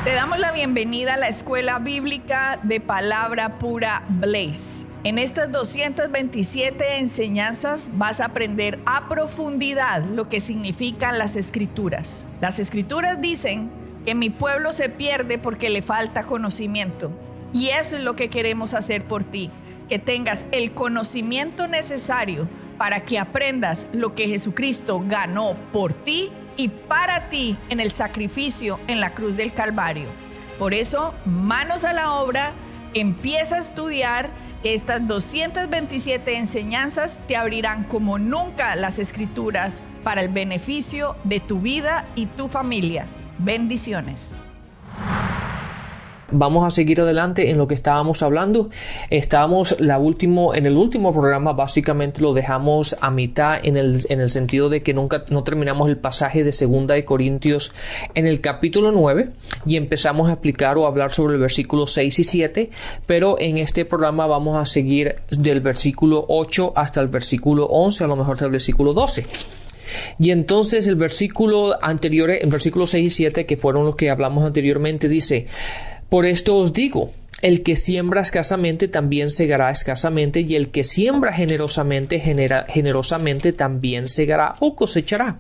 Te damos la bienvenida a la Escuela Bíblica de Palabra Pura Blaze. En estas 227 enseñanzas vas a aprender a profundidad lo que significan las Escrituras. Las Escrituras dicen que mi pueblo se pierde porque le falta conocimiento. Y eso es lo que queremos hacer por ti, que tengas el conocimiento necesario para que aprendas lo que Jesucristo ganó por ti y para ti en el sacrificio en la cruz del Calvario. Por eso, manos a la obra, empieza a estudiar. Estas 227 enseñanzas te abrirán como nunca las Escrituras para el beneficio de tu vida y tu familia. Bendiciones. Vamos a seguir adelante en lo que estábamos hablando. En el último programa básicamente lo dejamos a mitad en el sentido de que no terminamos el pasaje de 2 de Corintios en el capítulo 9 y empezamos a explicar o hablar sobre el versículo 6 y 7, pero en este programa vamos a seguir del versículo 8 hasta el versículo 11, a lo mejor hasta el versículo 12. Y entonces el versículo anterior, el versículo 6 y 7, que fueron los que hablamos anteriormente, dice: por esto os digo, el que siembra escasamente también segará escasamente, y el que siembra generosamente también segará o cosechará.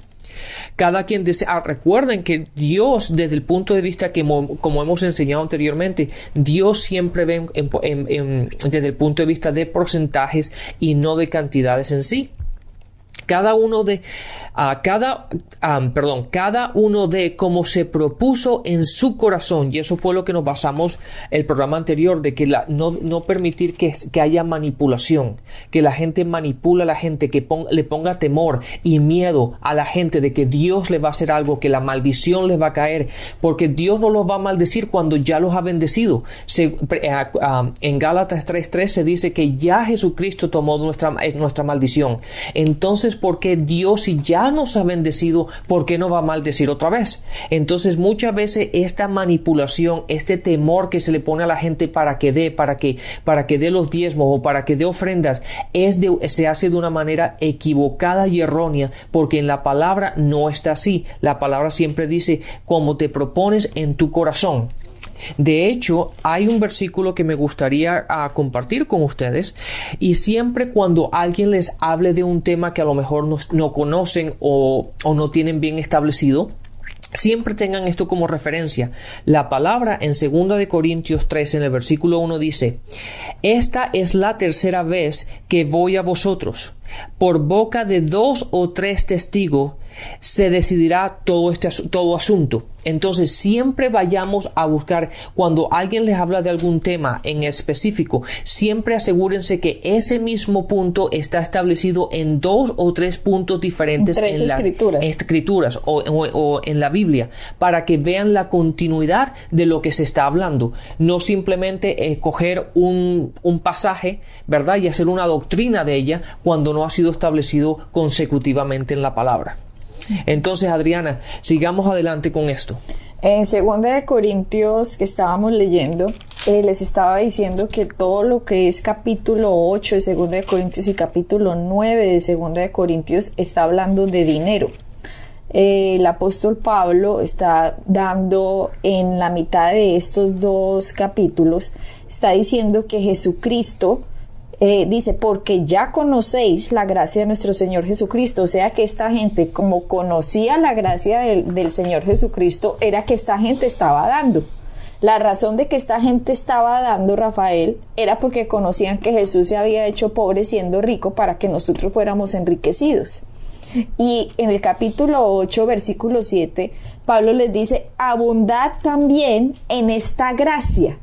Cada quien desea. Recuerden que Dios, desde el punto de vista que, como hemos enseñado anteriormente, Dios siempre ve desde el punto de vista de porcentajes y no de cantidades en sí. Cada uno de como se propuso en su corazón, y eso fue lo que nos basamos el programa anterior, de que no permitir que haya manipulación, que la gente manipula a la gente, que le ponga temor y miedo a la gente de que Dios le va a hacer algo, que la maldición les va a caer, porque Dios no los va a maldecir cuando ya los ha bendecido. En Gálatas 3:3 se dice que ya Jesucristo tomó nuestra maldición. Entonces, ¿por qué Dios, si ya nos ha bendecido, por qué no va a maldecir otra vez? Entonces, muchas veces esta manipulación, este temor que se le pone a la gente para que dé los diezmos o para que dé ofrendas, se hace de una manera equivocada y errónea, porque en la palabra no está así. La palabra siempre dice: como te propones en tu corazón. De hecho, hay un versículo que me gustaría compartir con ustedes, y siempre cuando alguien les hable de un tema que a lo mejor no conocen o no tienen bien establecido, siempre tengan esto como referencia. La palabra en 2 de Corintios 3, en el versículo 1 dice: esta es la tercera vez que voy a vosotros. Por boca de 2 o 3 testigos se decidirá todo asunto. Entonces, siempre vayamos a buscar, cuando alguien les habla de algún tema en específico, siempre asegúrense que ese mismo punto está establecido en 2 o 3 puntos diferentes en las escrituras o en la Biblia, para que vean la continuidad de lo que se está hablando. No simplemente coger un pasaje, ¿verdad?, y hacer una doctrina de ella cuando no ha sido establecido consecutivamente en la palabra. Entonces, Adriana, sigamos adelante con esto. En 2 de Corintios, que estábamos leyendo, les estaba diciendo que todo lo que es capítulo 8 de 2 de Corintios y capítulo 9 de 2 de Corintios está hablando de dinero. El apóstol Pablo está dando en la mitad de estos dos capítulos, está diciendo que Jesucristo dice: porque ya conocéis la gracia de nuestro Señor Jesucristo. O sea que esta gente, como conocía la gracia del Señor Jesucristo, era que esta gente estaba dando. La razón de que esta gente estaba dando, Rafael, era porque conocían que Jesús se había hecho pobre siendo rico para que nosotros fuéramos enriquecidos. Y en el capítulo 8, versículo 7, Pablo les dice: abundad también en esta gracia.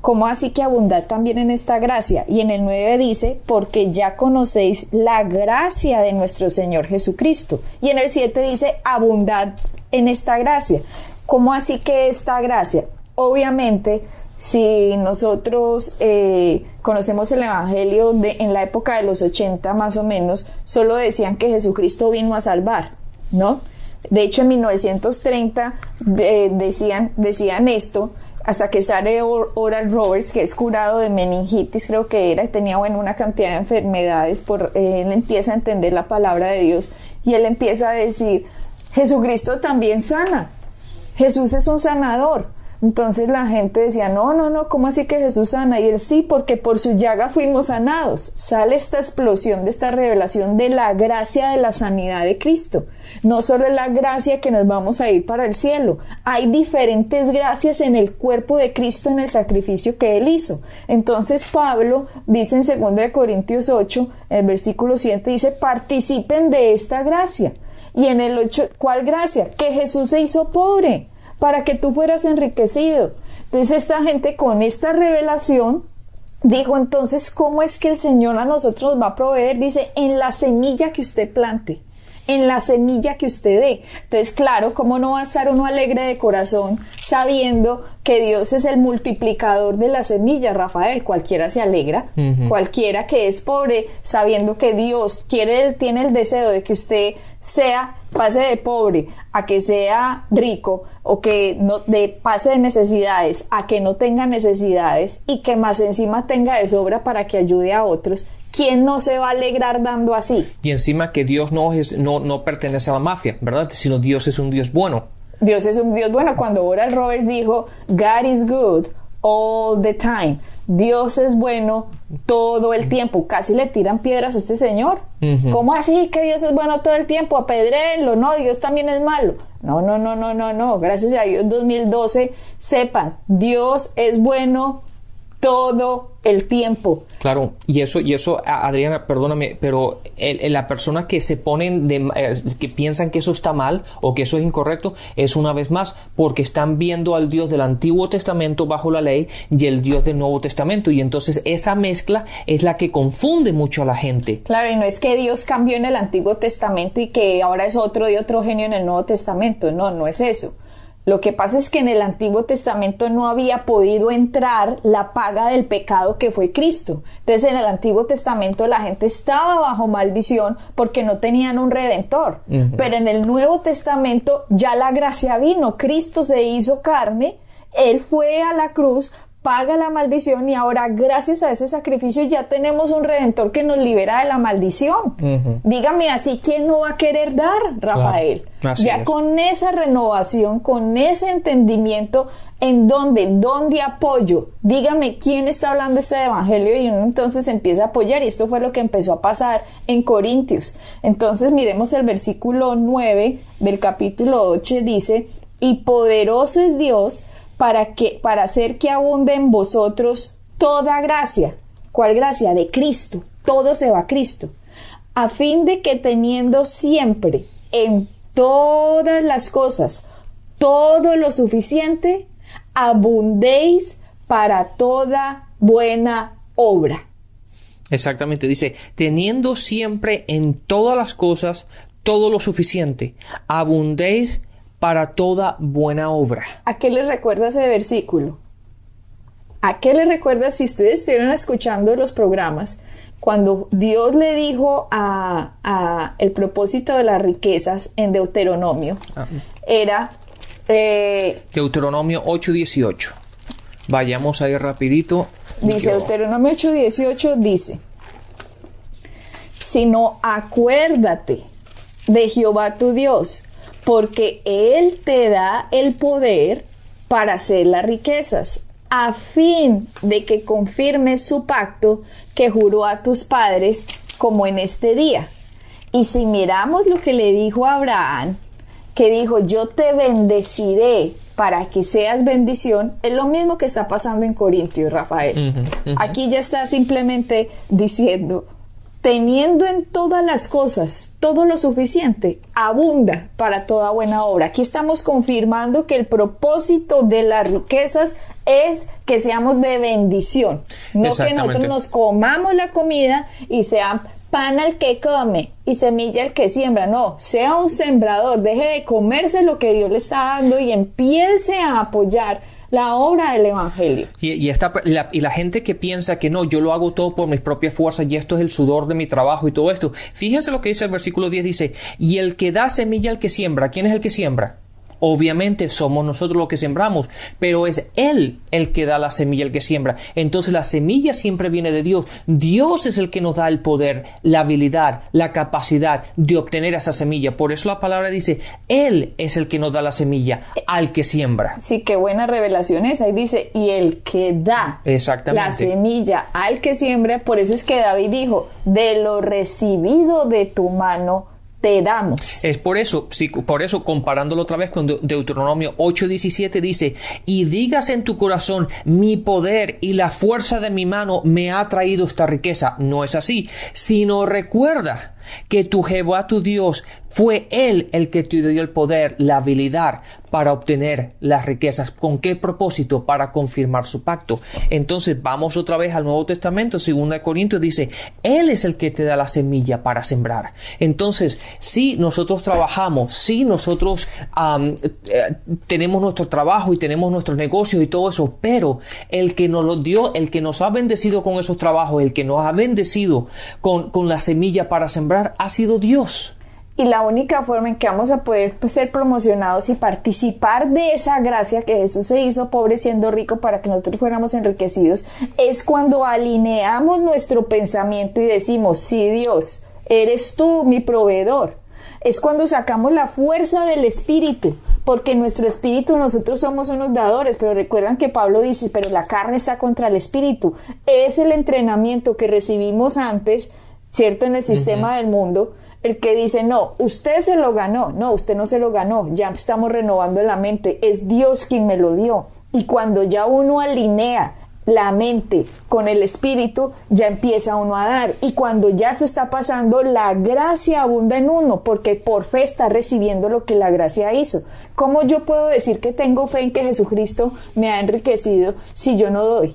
¿Cómo así que abundad también en esta gracia? Y en el 9 dice: porque ya conocéis la gracia de nuestro Señor Jesucristo. Y en el 7 dice: abundad en esta gracia. ¿Cómo así que esta gracia? Obviamente, si nosotros conocemos el Evangelio en la época de los 80 más o menos, solo decían que Jesucristo vino a salvar, ¿no? De hecho, en 1930 decían esto, hasta que sale Oral Roberts, que es curado de meningitis, creo que era, tenía una cantidad de enfermedades, él empieza a entender la palabra de Dios y él empieza a decir: Jesucristo también sana, Jesús es un sanador. Entonces la gente decía, no, ¿cómo así que Jesús sana? Y él, sí, porque por su llaga fuimos sanados. Sale esta explosión de esta revelación de la gracia de la sanidad de Cristo. No solo es la gracia que nos vamos a ir para el cielo, hay diferentes gracias en el cuerpo de Cristo, en el sacrificio que él hizo. Entonces Pablo dice en 2 Corintios 8, el versículo 7, dice, participen de esta gracia. Y en el 8, ¿cuál gracia? Que Jesús se hizo pobre para que tú fueras enriquecido. Entonces esta gente con esta revelación dijo, entonces, ¿cómo es que el Señor a nosotros nos va a proveer? Dice, en la semilla que usted plante, en la semilla que usted dé. Entonces, claro, ¿cómo no va a estar uno alegre de corazón sabiendo que Dios es el multiplicador de la semilla, Rafael? Cualquiera se alegra, cualquiera que es pobre, sabiendo que Dios tiene el deseo de que usted pase de pobre a que sea rico, o que pase de necesidades a que no tenga necesidades, y que más encima tenga de sobra para que ayude a otros. ¿Quién no se va a alegrar dando así? Y encima que Dios no pertenece a la mafia, ¿verdad? Sino Dios es un Dios bueno. Dios es un Dios bueno. Cuando Oral Roberts dijo, God is good all the time. Dios es bueno todo el tiempo. Casi le tiran piedras a este señor. ¿Cómo así que Dios es bueno todo el tiempo? Apedréenlo. No, Dios también es malo. No. Gracias a Dios 2012, sepan, Dios es bueno todo el tiempo. Claro, y eso, Adriana, perdóname, pero la persona que se ponen que piensan que eso está mal o que eso es incorrecto, es una vez más porque están viendo al Dios del Antiguo Testamento bajo la ley y el Dios del Nuevo Testamento, y entonces esa mezcla es la que confunde mucho a la gente. Claro, y no es que Dios cambió en el Antiguo Testamento y que ahora es otro genio en el Nuevo Testamento. No es eso. Lo que pasa es que en el Antiguo Testamento no había podido entrar la paga del pecado que fue Cristo. Entonces en el Antiguo Testamento la gente estaba bajo maldición porque no tenían un redentor. Pero en el Nuevo Testamento ya la gracia vino. Cristo se hizo carne, Él fue a la cruz, paga la maldición, y ahora gracias a ese sacrificio ya tenemos un redentor que nos libera de la maldición. Dígame así, ¿quién no va a querer dar, Rafael? Claro, ya es. con esa renovación, con ese entendimiento, ¿dónde apoyo? Dígame quién está hablando este evangelio, y uno entonces empieza a apoyar, y esto fue lo que empezó a pasar en Corintios. Entonces miremos el versículo 9 del capítulo 8, dice, y poderoso es Dios para hacer que abunde en vosotros toda gracia. ¿Cuál gracia? De Cristo. Todo se va a Cristo. A fin de que teniendo siempre en todas las cosas todo lo suficiente, abundéis para toda buena obra. Exactamente, dice, teniendo siempre en todas las cosas todo lo suficiente, abundéis para toda buena obra. ¿A qué les recuerda ese versículo? ¿A qué les recuerda, si ustedes estuvieron escuchando los programas, cuando Dios le dijo a el propósito de las riquezas en Deuteronomio? Era Deuteronomio 8:18. Vayamos ahí rapidito. Dice Deuteronomio 8:18, dice, sino acuérdate de Jehová tu Dios, porque Él te da el poder para hacer las riquezas, a fin de que confirmes su pacto que juró a tus padres, como en este día. Y si miramos lo que le dijo a Abraham, que dijo, yo te bendeciré para que seas bendición, es lo mismo que está pasando en Corintios, Rafael. Aquí ya está simplemente diciendo, teniendo en todas las cosas todo lo suficiente, abunda para toda buena obra. Aquí estamos confirmando que el propósito de las riquezas es que seamos de bendición, no que nosotros nos comamos la comida y sea pan al que come y semilla al que siembra. No, sea un sembrador, deje de comerse lo que Dios le está dando y empiece a apoyar la obra del evangelio. Y la gente que piensa que no, yo lo hago todo por mis propias fuerzas y esto es el sudor de mi trabajo y todo esto. Fíjense lo que dice el versículo 10, dice, y el que da semilla al que siembra, ¿quién es el que siembra? Obviamente somos nosotros los que sembramos, pero es Él el que da la semilla, el que siembra. Entonces la semilla siempre viene de Dios. Dios es el que nos da el poder, la habilidad, la capacidad de obtener esa semilla. Por eso la palabra dice, Él es el que nos da la semilla al que siembra. Sí, qué buena revelación esa. Ahí dice, y el que da la semilla al que siembra. Por eso es que David dijo, de lo recibido de tu mano te damos. Es por eso, sí, por eso comparándolo otra vez con Deuteronomio 8:17 dice, y digas en tu corazón, mi poder y la fuerza de mi mano me ha traído esta riqueza. No es así, sino recuerda que tu Jehová tu Dios fue Él el que te dio el poder, la habilidad para obtener las riquezas. ¿Con qué propósito? Para confirmar su pacto. Entonces vamos otra vez al Nuevo Testamento, 2 Corintios dice, Él es el que te da la semilla para sembrar. Entonces, si nosotros trabajamos, si nosotros tenemos nuestro trabajo y tenemos nuestros negocios y todo eso, pero el que nos lo dio, el que nos ha bendecido con esos trabajos, el que nos ha bendecido con la semilla para sembrar, ha sido Dios. Y la única forma en que vamos a poder ser promocionados y participar de esa gracia que Jesús se hizo pobre siendo rico para que nosotros fuéramos enriquecidos es cuando alineamos nuestro pensamiento y decimos, sí, Dios, eres tú mi proveedor. Es cuando sacamos la fuerza del Espíritu, porque en nuestro espíritu nosotros somos unos dadores, pero recuerdan que Pablo dice, pero la carne está contra el Espíritu. Es el entrenamiento que recibimos antes, ¿cierto? En el sistema del mundo, el que dice, no, usted se lo ganó. No, usted no se lo ganó. Ya estamos renovando la mente. Es Dios quien me lo dio. Y cuando ya uno alinea la mente con el espíritu, ya empieza uno a dar. Y cuando ya eso está pasando, la gracia abunda en uno, porque por fe está recibiendo lo que la gracia hizo. ¿Cómo yo puedo decir que tengo fe en que Jesucristo me ha enriquecido si yo no doy?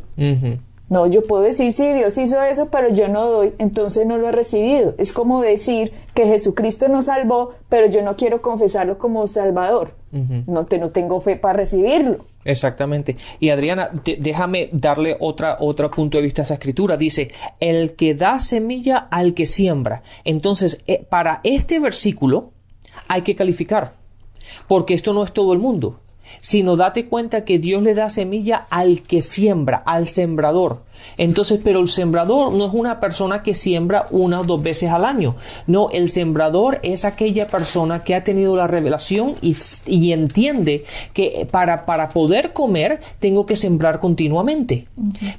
No, yo puedo decir, sí, Dios hizo eso, pero yo no doy, entonces no lo he recibido. Es como decir que Jesucristo nos salvó, pero yo no quiero confesarlo como Salvador. No tengo fe para recibirlo. Exactamente. Y Adriana, déjame darle otro punto de vista a esa escritura. Dice, el que da semilla al que siembra. Entonces, para este versículo hay que calificar, porque esto no es todo el mundo. Sino date cuenta que Dios le da semilla al que siembra, al sembrador. Entonces, pero el sembrador no es una persona que siembra 1 o 2 veces al año. No, el sembrador es aquella persona que ha tenido la revelación y entiende que para poder comer tengo que sembrar continuamente.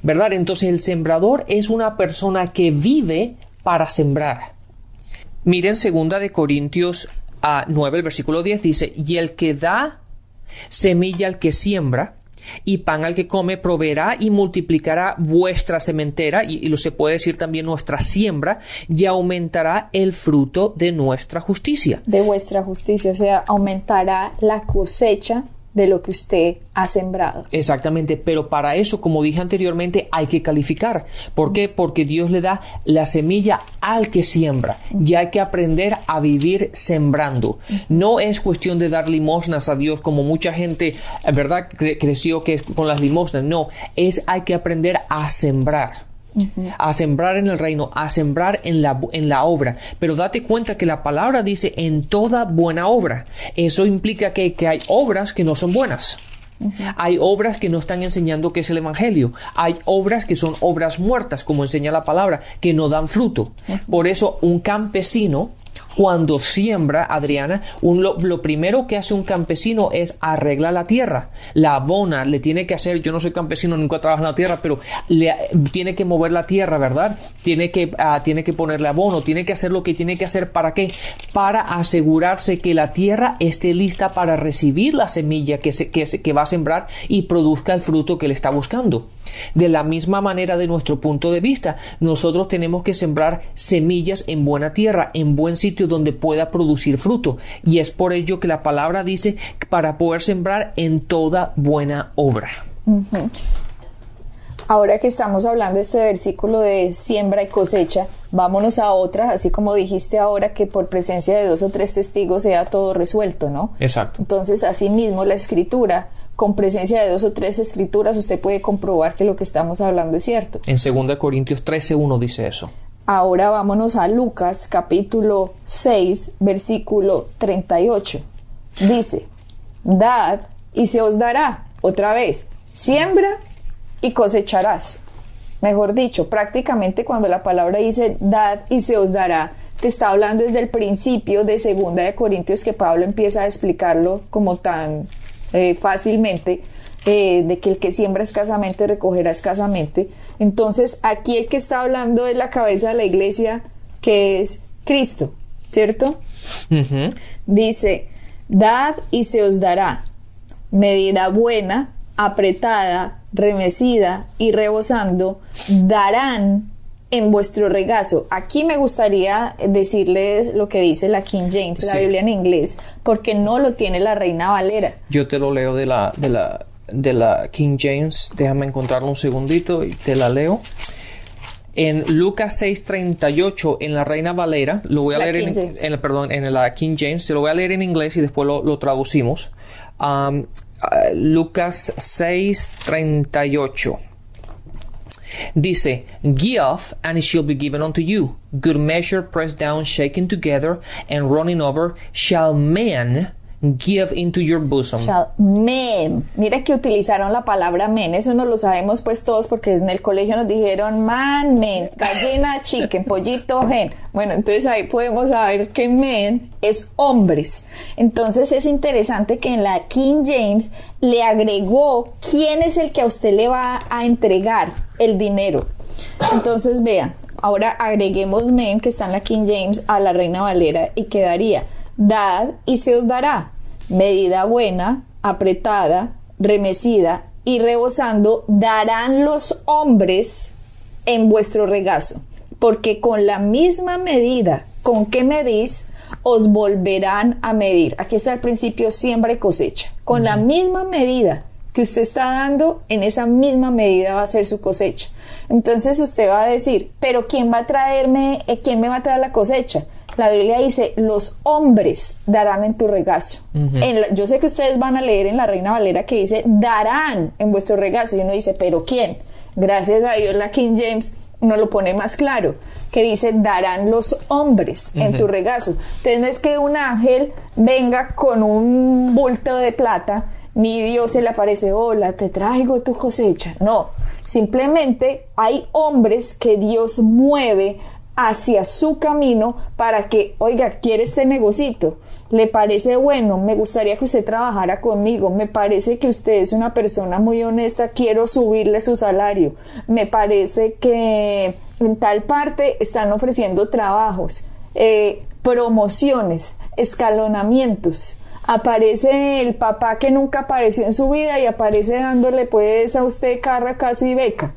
¿Verdad? Entonces, el sembrador es una persona que vive para sembrar. Miren 2 Corintios 9, el versículo 10 dice, y el que da semilla al que siembra y pan al que come, proveerá y multiplicará vuestra sementera, y lo se puede decir también nuestra siembra, y aumentará el fruto de nuestra justicia. De vuestra justicia, o sea, aumentará la cosecha de lo que usted ha sembrado. Exactamente, pero para eso, como dije anteriormente, hay que calificar. ¿Por qué? Porque Dios le da la semilla al que siembra. Y hay que aprender a vivir sembrando. No es cuestión de dar limosnas a Dios como mucha gente, ¿verdad?, creció que con las limosnas. No, hay que aprender a sembrar. A sembrar en el reino, a sembrar en la obra. Pero date cuenta que la palabra dice en toda buena obra. Eso implica que hay obras que no son buenas. Hay obras que no están enseñando qué es el evangelio. Hay obras que son obras muertas, como enseña la palabra, que no dan fruto. Por eso un campesino, cuando siembra, Adriana, lo primero que hace un campesino es arreglar la tierra, la abona, le tiene que hacer, yo no soy campesino, nunca trabajo en la tierra, pero tiene que mover la tierra, ¿verdad? Tiene que ponerle abono, tiene que hacer lo que tiene que hacer. ¿Para qué? Para asegurarse que la tierra esté lista para recibir la semilla que va a sembrar y produzca el fruto que le está buscando. De la misma manera, de nuestro punto de vista, nosotros tenemos que sembrar semillas en buena tierra, en buen sitio donde pueda producir fruto. Y es por ello que la palabra dice para poder sembrar en toda buena obra. Ahora que estamos hablando de este versículo de siembra y cosecha, vámonos a otra, así como dijiste ahora que por presencia de 2 o 3 testigos sea todo resuelto, ¿no? Exacto. Entonces, asimismo, la escritura, con presencia de 2 o 3 escrituras, usted puede comprobar que lo que estamos hablando es cierto. En 2 Corintios 13:1 dice eso. Ahora vámonos a Lucas capítulo 6, versículo 38. Dice, Dad y se os dará. Otra vez, siembra y cosecharás. Mejor dicho, prácticamente cuando la palabra dice dad y se os dará, te está hablando desde el principio de 2 de Corintios, que Pablo empieza a explicarlo como tan fácilmente, de que el que siembra escasamente recogerá escasamente. Entonces aquí el que está hablando es la cabeza de la iglesia, que es Cristo, ¿cierto? Dice, dad y se os dará, medida buena, apretada, remecida y rebosando, darán en vuestro regazo. Aquí me gustaría decirles lo que dice la King James, la Biblia en inglés, porque no lo tiene la Reina Valera. Yo te lo leo de la King James. Déjame encontrarlo un segundito y te la leo. En Lucas 6:38, en la Reina Valera, lo voy a leer en la King James, te lo voy a leer en inglés y después lo traducimos. Lucas 6:38 dice, give and it shall be given unto you, good measure pressed down, shaken together and running over shall men give into your bosom. Men. Mira que utilizaron la palabra men. Eso no lo sabemos pues todos, porque en el colegio nos dijeron man, men, gallina, chicken, pollito, hen. Bueno, entonces ahí podemos saber que men es hombres. Entonces es interesante que en la King James le agregó quién es el que a usted le va a entregar el dinero. Entonces vean, ahora agreguemos men, que está en la King James, a la Reina Valera, y quedaría dad y se os dará, medida buena, apretada, remecida y rebosando, darán los hombres en vuestro regazo, porque con la misma medida con que medís, os volverán a medir. Aquí está el principio siembra y cosecha. Con la misma medida que usted está dando, en esa misma medida va a ser su cosecha. Entonces usted va a decir, pero ¿quién me va a traer la cosecha? La Biblia dice, los hombres darán en tu regazo. Yo sé que ustedes van a leer en la Reina Valera que dice, darán en vuestro regazo. Y uno dice, ¿pero quién? Gracias a Dios la King James nos lo pone más claro, que dice, darán los hombres en tu regazo. Entonces no es que un ángel venga con un bulto de plata, ni Dios se le aparece, hola, te traigo tu cosecha. No, simplemente hay hombres que Dios mueve hacia su camino para que, oiga, quiere este negocito, le parece bueno, me gustaría que usted trabajara conmigo, me parece que usted es una persona muy honesta, quiero subirle su salario, me parece que en tal parte están ofreciendo trabajos, promociones, escalonamientos. Aparece el papá que nunca apareció en su vida y aparece dándole pues a usted carra, caso y beca.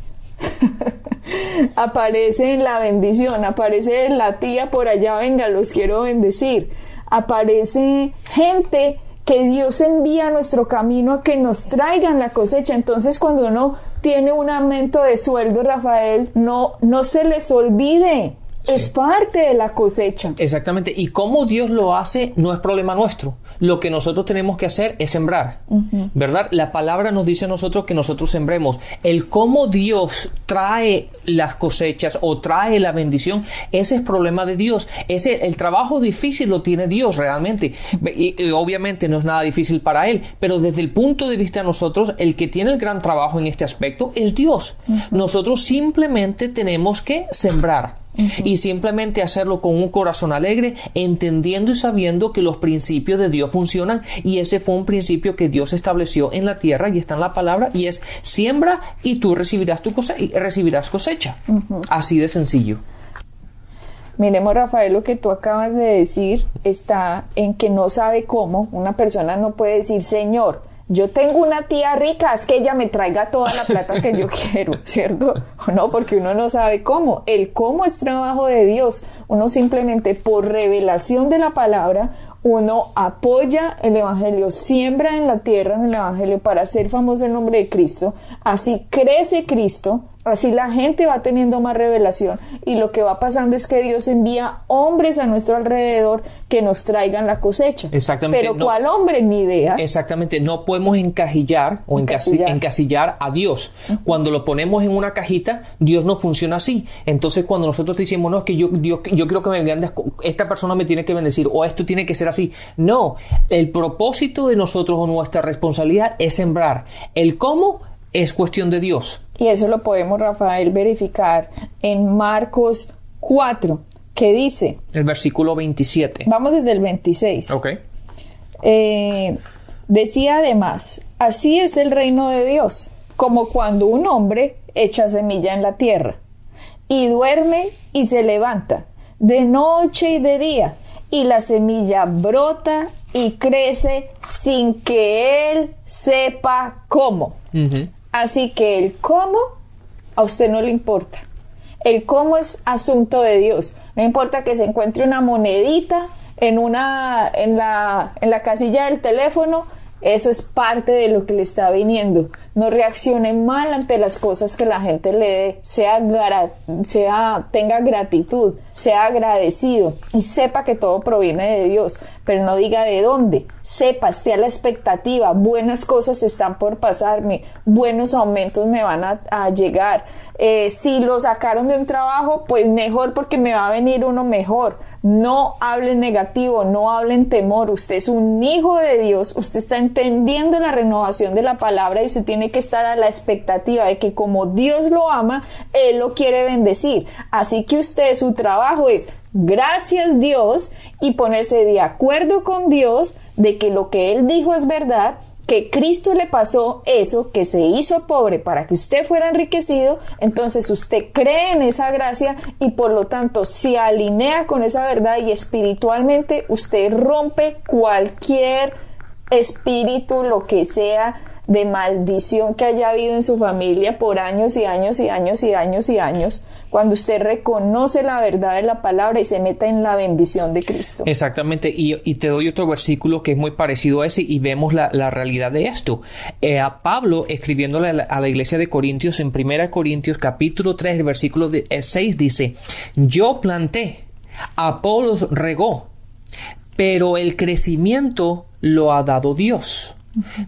Aparece la bendición, aparece la tía por allá, venga, los quiero bendecir. Aparece gente que Dios envía a nuestro camino a que nos traigan la cosecha. Entonces cuando uno tiene un aumento de sueldo, Rafael, no se les olvide. Sí. Es parte de la cosecha. Exactamente. Y cómo Dios lo hace no es problema nuestro. Lo que nosotros tenemos que hacer es sembrar, ¿verdad? La palabra nos dice a nosotros que nosotros sembremos. El cómo Dios trae las cosechas o trae la bendición, ese es problema de Dios. El trabajo difícil lo tiene Dios realmente. Y obviamente no es nada difícil para Él, pero desde el punto de vista de nosotros, el que tiene el gran trabajo en este aspecto es Dios. Nosotros simplemente tenemos que sembrar. Y simplemente hacerlo con un corazón alegre, entendiendo y sabiendo que los principios de Dios funcionan, y ese fue un principio que Dios estableció en la tierra y está en la palabra, y es siembra y tú recibirás cosecha. Así de sencillo. Miremos, Rafael, lo que tú acabas de decir está en que no sabe cómo. Una persona no puede decir, Señor, yo tengo una tía rica, es que ella me traiga toda la plata que yo quiero, ¿cierto? No, porque uno no sabe cómo. El cómo es trabajo de Dios. Uno simplemente por revelación de la palabra, uno apoya el evangelio, siembra en la tierra en el evangelio para hacer famoso el nombre de Cristo. Así crece Cristo. Así la gente va teniendo más revelación, y lo que va pasando es que Dios envía hombres a nuestro alrededor que nos traigan la cosecha. Exactamente. Pero ¿cuál hombre? Ni idea. Exactamente. No podemos encasillar a Dios. Cuando lo ponemos en una cajita, Dios no funciona así. Entonces cuando nosotros decimos, no, es que yo quiero que me bendiga, esta persona me tiene que bendecir, o esto tiene que ser así. No, el propósito de nosotros o nuestra responsabilidad es sembrar. El cómo es cuestión de Dios. Y eso lo podemos, Rafael, verificar en Marcos 4, que dice... El versículo 27. Vamos desde el 26. Ok. Decía además, así es el reino de Dios, como cuando un hombre echa semilla en la tierra, y duerme y se levanta, de noche y de día, y la semilla brota y crece sin que él sepa cómo. Uh-huh. Así que el cómo a usted no le importa. El cómo es asunto de Dios. No importa que se encuentre una monedita en la casilla del teléfono, eso es parte de lo que le está viniendo. No reaccione mal ante las cosas que la gente le dé, tenga gratitud, sea agradecido y sepa que todo proviene de Dios, pero no diga de dónde. Sepa, esté a la expectativa, buenas cosas están por pasarme, buenos aumentos me van a llegar. Si lo sacaron de un trabajo, pues mejor, porque me va a venir uno mejor. No hablen negativo, no hablen temor. Usted es un hijo de Dios, usted está entendiendo la renovación de la palabra y usted tiene que estar a la expectativa de que como Dios lo ama, Él lo quiere bendecir. Así que usted, su trabajo es gracias Dios y ponerse de acuerdo con Dios de que lo que Él dijo es verdad, que Cristo le pasó eso, que se hizo pobre para que usted fuera enriquecido. Entonces usted cree en esa gracia y por lo tanto se alinea con esa verdad, y espiritualmente usted rompe cualquier espíritu, lo que sea, de maldición que haya habido en su familia por años y años y años y años y años, cuando usted reconoce la verdad de la palabra y se meta en la bendición de Cristo. Exactamente, y te doy otro versículo que es muy parecido a ese y vemos la realidad de esto. A Pablo, escribiéndole a la iglesia de Corintios, en 1 Corintios capítulo 3, el versículo 6 dice: yo planté, Apolos regó, pero el crecimiento lo ha dado Dios.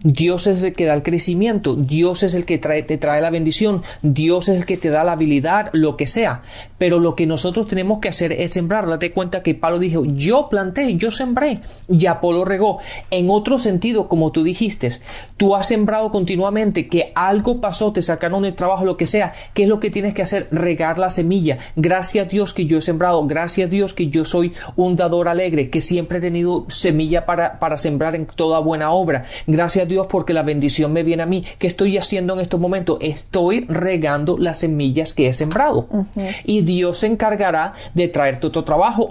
Dios es el que da el crecimiento, Dios es el que te trae la bendición, Dios es el que te da la habilidad, lo que sea. Pero lo que nosotros tenemos que hacer es sembrar. Date cuenta que Pablo dijo: yo planté, yo sembré, y Apolo regó. En otro sentido, como tú dijiste, tú has sembrado continuamente, que algo pasó, te sacaron del trabajo, lo que sea. ¿Qué es lo que tienes que hacer? Regar la semilla. Gracias a Dios que yo he sembrado, gracias a Dios que yo soy un dador alegre, que siempre he tenido semilla para sembrar en toda buena obra. Gracias a Dios porque la bendición me viene a mí. ¿Qué estoy haciendo en estos momentos? Estoy regando las semillas que he sembrado. Uh-huh. Y Dios se encargará de traerte otro trabajo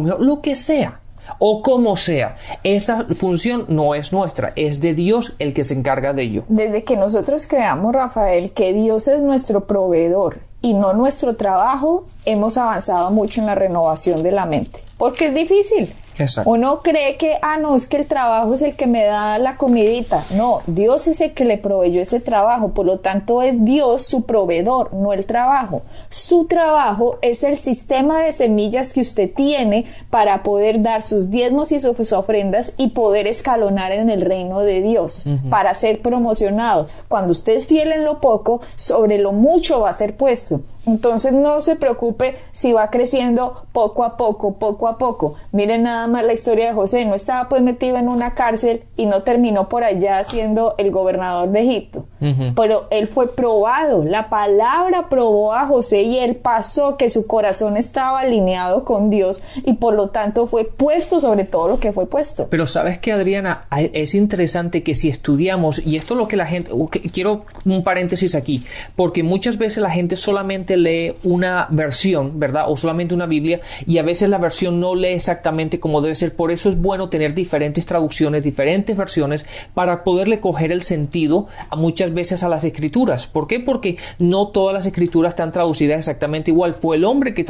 mejor, lo que sea, o como sea. Esa función no es nuestra, es de Dios el que se encarga de ello. Desde que nosotros creamos, Rafael, que Dios es nuestro proveedor y no nuestro trabajo, hemos avanzado mucho en la renovación de la mente, porque es difícil. Exacto. Uno cree que, no, es que el trabajo es el que me da la comidita. No, Dios es el que le proveyó ese trabajo, por lo tanto es Dios su proveedor, no el trabajo. Su trabajo es el sistema de semillas que usted tiene para poder dar sus diezmos y sus ofrendas y poder escalonar en el reino de Dios, uh-huh, para ser promocionado. Cuando usted es fiel en lo poco, sobre lo mucho va a ser puesto. Entonces no se preocupe si va creciendo poco a poco, poco a poco. Miren nada más la historia de José. No estaba pues metido en una cárcel y no terminó por allá siendo el gobernador de Egipto. Uh-huh. Pero él fue probado. La palabra probó a José y él pasó, que su corazón estaba alineado con Dios y por lo tanto fue puesto sobre todo lo que fue puesto. Pero sabes que, Adriana, es interesante que si estudiamos, y esto es lo que la gente, quiero un paréntesis aquí, porque muchas veces la gente solamente lee una versión, ¿verdad? O solamente una Biblia, y a veces la versión no lee exactamente como debe ser. Por eso es bueno tener diferentes traducciones, diferentes versiones, para poderle coger el sentido muchas veces a las escrituras. ¿Por qué? Porque no todas las escrituras están traducidas exactamente igual. Fue el hombre que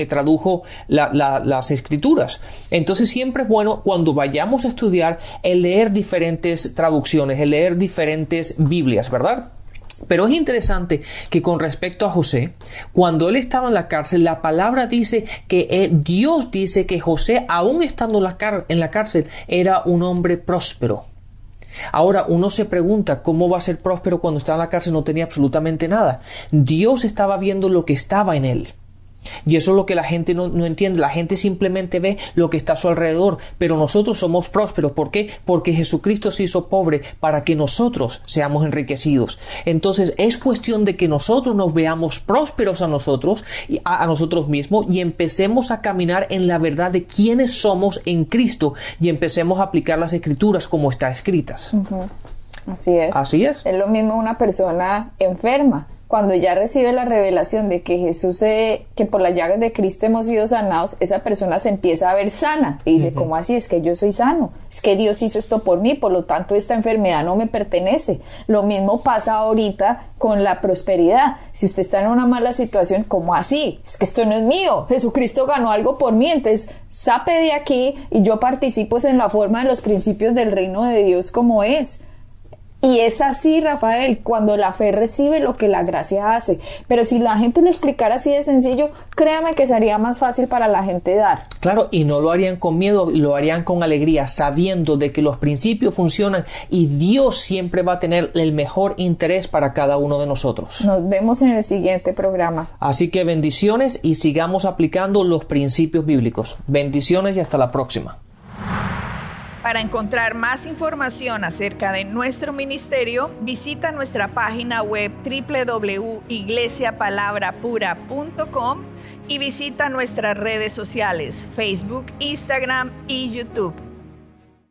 tradujo las escrituras. Entonces siempre es bueno, cuando vayamos a estudiar, el leer diferentes traducciones, el leer diferentes Biblias, ¿verdad? Pero es interesante que con respecto a José, cuando él estaba en la cárcel, la palabra dice que Dios dice que José, aún estando en la cárcel, era un hombre próspero. Ahora uno se pregunta, ¿cómo va a ser próspero cuando estaba en la cárcel? No tenía absolutamente nada. Dios estaba viendo lo que estaba en él. Y eso es lo que la gente no entiende. La gente simplemente ve lo que está a su alrededor, pero nosotros somos prósperos. ¿Por qué? Porque Jesucristo se hizo pobre para que nosotros seamos enriquecidos. Entonces es cuestión de que nosotros nos veamos prósperos a nosotros mismos y empecemos a caminar en la verdad de quiénes somos en Cristo y empecemos a aplicar las Escrituras como están escritas. Así es. Así es. Es lo mismo una persona enferma. Cuando ya recibe la revelación de que que por las llagas de Cristo hemos sido sanados, esa persona se empieza a ver sana y dice, ¿cómo así? Es que yo soy sano, es que Dios hizo esto por mí, por lo tanto esta enfermedad no me pertenece. Lo mismo pasa ahorita con la prosperidad. Si usted está en una mala situación, ¿cómo así? Es que esto no es mío, Jesucristo ganó algo por mí, entonces sape de aquí y yo participo en la forma de los principios del reino de Dios como es. Y es así, Rafael, cuando la fe recibe lo que la gracia hace. Pero si la gente lo explicara así de sencillo, créame que sería más fácil para la gente dar. Claro, y no lo harían con miedo, lo harían con alegría, sabiendo de que los principios funcionan y Dios siempre va a tener el mejor interés para cada uno de nosotros. Nos vemos en el siguiente programa. Así que bendiciones y sigamos aplicando los principios bíblicos. Bendiciones y hasta la próxima. Para encontrar más información acerca de nuestro ministerio, visita nuestra página web www.iglesiapalabrapura.com y visita nuestras redes sociales, Facebook, Instagram y YouTube.